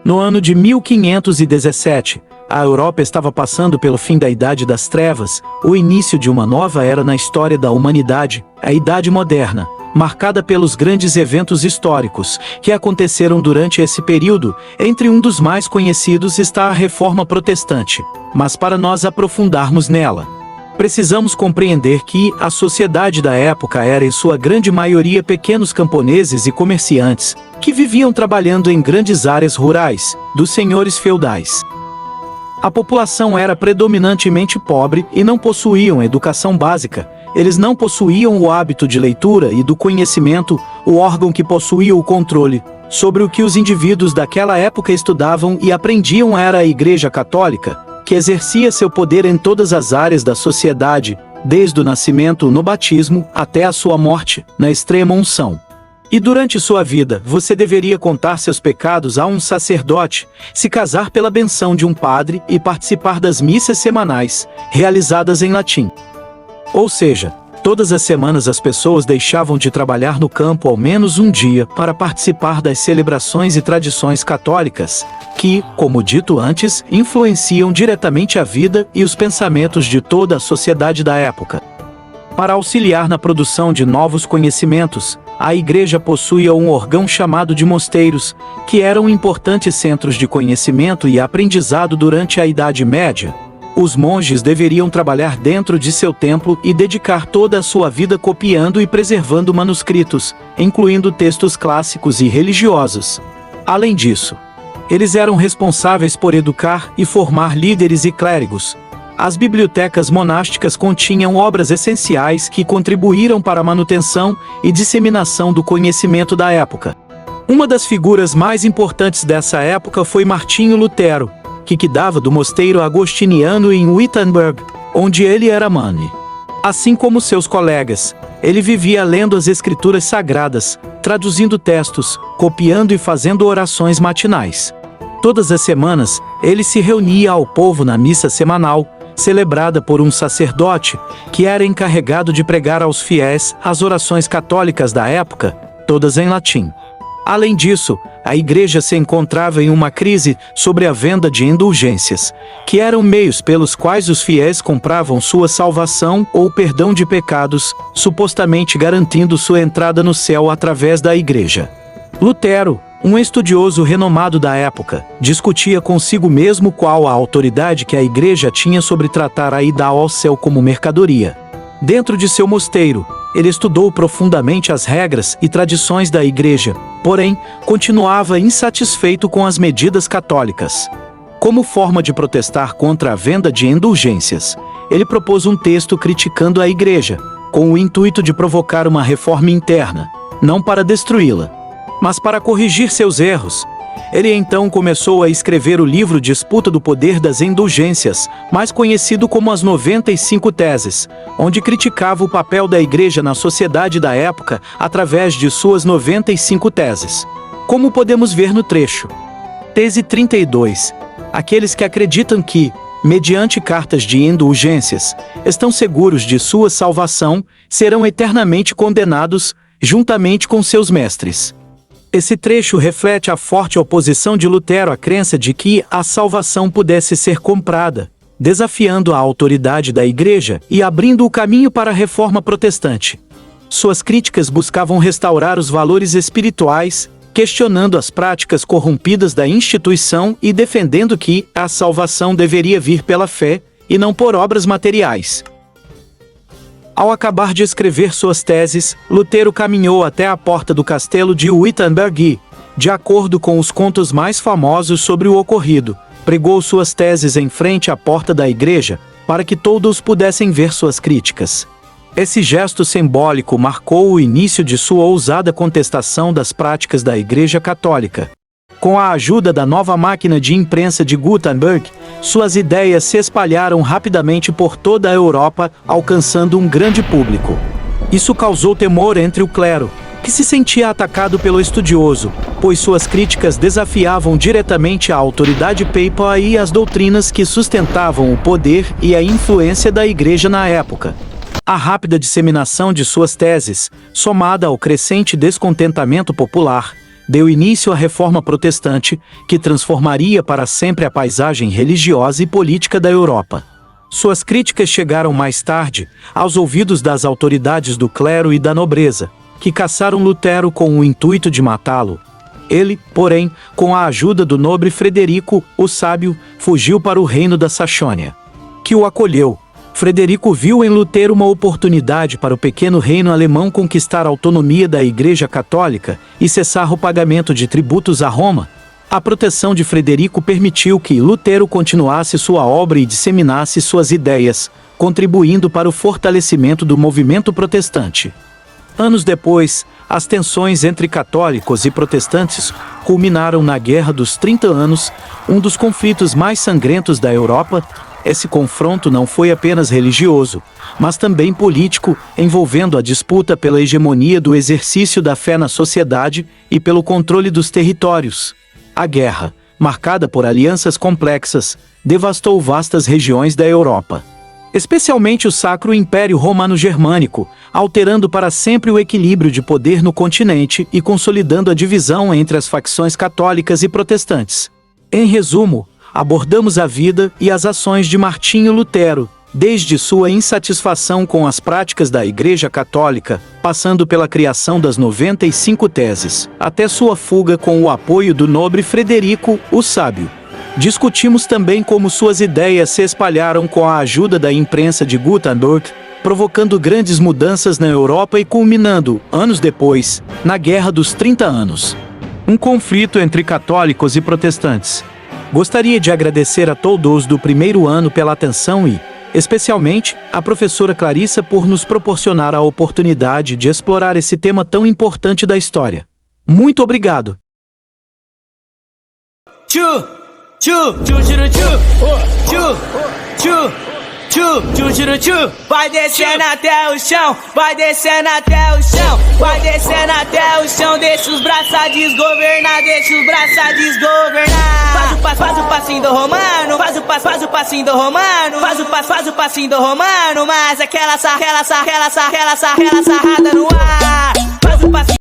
No ano de 1517, a Europa estava passando pelo fim da Idade das Trevas, o início de uma nova era na história da humanidade, a Idade Moderna, marcada pelos grandes eventos históricos que aconteceram durante esse período. Entre um dos mais conhecidos está a Reforma Protestante. Mas para nós aprofundarmos nela, precisamos compreender que a sociedade da época era em sua grande maioria pequenos camponeses e comerciantes, que viviam trabalhando em grandes áreas rurais, dos senhores feudais. A população era predominantemente pobre e não possuíam educação básica. Eles não possuíam o hábito de leitura e do conhecimento, o órgão que possuía o controle sobre o que os indivíduos daquela época estudavam e aprendiam era a Igreja Católica, que exercia seu poder em todas as áreas da sociedade, desde o nascimento no batismo até a sua morte, na extrema unção. E durante sua vida, você deveria contar seus pecados a um sacerdote, se casar pela benção de um padre e participar das missas semanais, realizadas em latim. Ou seja, todas as semanas as pessoas deixavam de trabalhar no campo ao menos um dia para participar das celebrações e tradições católicas, que, como dito antes, influenciam diretamente a vida e os pensamentos de toda a sociedade da época. Para auxiliar na produção de novos conhecimentos, a Igreja possuía um órgão chamado de mosteiros, que eram importantes centros de conhecimento e aprendizado durante a Idade Média. Os monges deveriam trabalhar dentro de seu templo e dedicar toda a sua vida copiando e preservando manuscritos, incluindo textos clássicos e religiosos. Além disso, eles eram responsáveis por educar e formar líderes e clérigos. As bibliotecas monásticas continham obras essenciais que contribuíram para a manutenção e disseminação do conhecimento da época. Uma das figuras mais importantes dessa época foi Martinho Lutero, que cuidava do mosteiro agostiniano em Wittenberg, onde ele era mane. Assim como seus colegas, ele vivia lendo as escrituras sagradas, traduzindo textos, copiando e fazendo orações matinais. Todas as semanas, ele se reunia ao povo na missa semanal, celebrada por um sacerdote, que era encarregado de pregar aos fiéis as orações católicas da época, todas em latim. Além disso, a Igreja se encontrava em uma crise sobre a venda de indulgências, que eram meios pelos quais os fiéis compravam sua salvação ou perdão de pecados, supostamente garantindo sua entrada no céu através da Igreja. Lutero, um estudioso renomado da época, discutia consigo mesmo qual a autoridade que a Igreja tinha sobre tratar a ida ao céu como mercadoria. Dentro de seu mosteiro, ele estudou profundamente as regras e tradições da Igreja, porém, continuava insatisfeito com as medidas católicas. Como forma de protestar contra a venda de indulgências, ele propôs um texto criticando a Igreja, com o intuito de provocar uma reforma interna, não para destruí-la, mas para corrigir seus erros. Ele então começou a escrever o livro Disputa do Poder das Indulgências, mais conhecido como as 95 Teses, onde criticava o papel da Igreja na sociedade da época através de suas 95 teses. Como podemos ver no trecho. Tese 32. Aqueles que acreditam que, mediante cartas de indulgências, estão seguros de sua salvação, serão eternamente condenados, juntamente com seus mestres. Esse trecho reflete a forte oposição de Lutero à crença de que a salvação pudesse ser comprada, desafiando a autoridade da Igreja e abrindo o caminho para a reforma protestante. Suas críticas buscavam restaurar os valores espirituais, questionando as práticas corrompidas da instituição e defendendo que a salvação deveria vir pela fé e não por obras materiais. Ao acabar de escrever suas teses, Lutero caminhou até a porta do castelo de Wittenberg e, de acordo com os contos mais famosos sobre o ocorrido, pregou suas teses em frente à porta da igreja, para que todos pudessem ver suas críticas. Esse gesto simbólico marcou o início de sua ousada contestação das práticas da Igreja Católica. Com a ajuda da nova máquina de imprensa de Gutenberg, suas ideias se espalharam rapidamente por toda a Europa, alcançando um grande público. Isso causou temor entre o clero, que se sentia atacado pelo estudioso, pois suas críticas desafiavam diretamente a autoridade papal e as doutrinas que sustentavam o poder e a influência da Igreja na época. A rápida disseminação de suas teses, somada ao crescente descontentamento popular, deu início à Reforma Protestante, que transformaria para sempre a paisagem religiosa e política da Europa. Suas críticas chegaram mais tarde aos ouvidos das autoridades do clero e da nobreza, que caçaram Lutero com o intuito de matá-lo. Ele, porém, com a ajuda do nobre Frederico, o Sábio, fugiu para o reino da Saxônia, que o acolheu. Frederico viu em Lutero uma oportunidade para o pequeno reino alemão conquistar a autonomia da Igreja Católica e cessar o pagamento de tributos a Roma. A proteção de Frederico permitiu que Lutero continuasse sua obra e disseminasse suas ideias, contribuindo para o fortalecimento do movimento protestante. Anos depois, as tensões entre católicos e protestantes culminaram na Guerra dos 30 Anos, um dos conflitos mais sangrentos da Europa. Esse confronto não foi apenas religioso, mas também político, envolvendo a disputa pela hegemonia do exercício da fé na sociedade e pelo controle dos territórios. A guerra, marcada por alianças complexas, devastou vastas regiões da Europa, especialmente o Sacro Império Romano-Germânico, alterando para sempre o equilíbrio de poder no continente e consolidando a divisão entre as facções católicas e protestantes. Em resumo, abordamos a vida e as ações de Martinho Lutero, desde sua insatisfação com as práticas da Igreja Católica, passando pela criação das 95 Teses, até sua fuga com o apoio do nobre Frederico, o Sábio. Discutimos também como suas ideias se espalharam com a ajuda da imprensa de Gutenberg, provocando grandes mudanças na Europa e culminando, anos depois, na Guerra dos 30 Anos. Um conflito entre católicos e protestantes. Gostaria de agradecer a todos do primeiro ano pela atenção e, especialmente, a professora Clarissa por nos proporcionar a oportunidade de explorar esse tema tão importante da história. Muito obrigado! Vai descendo até o chão, vai descendo até o chão, vai descendo até o chão, deixa os braços a desgovernar, deixa os braços a desgovernar. Faz o passinho do romano, faz o passinho do romano, faz o passinho do romano, mas aquela sarrada no ar. Faz o passinho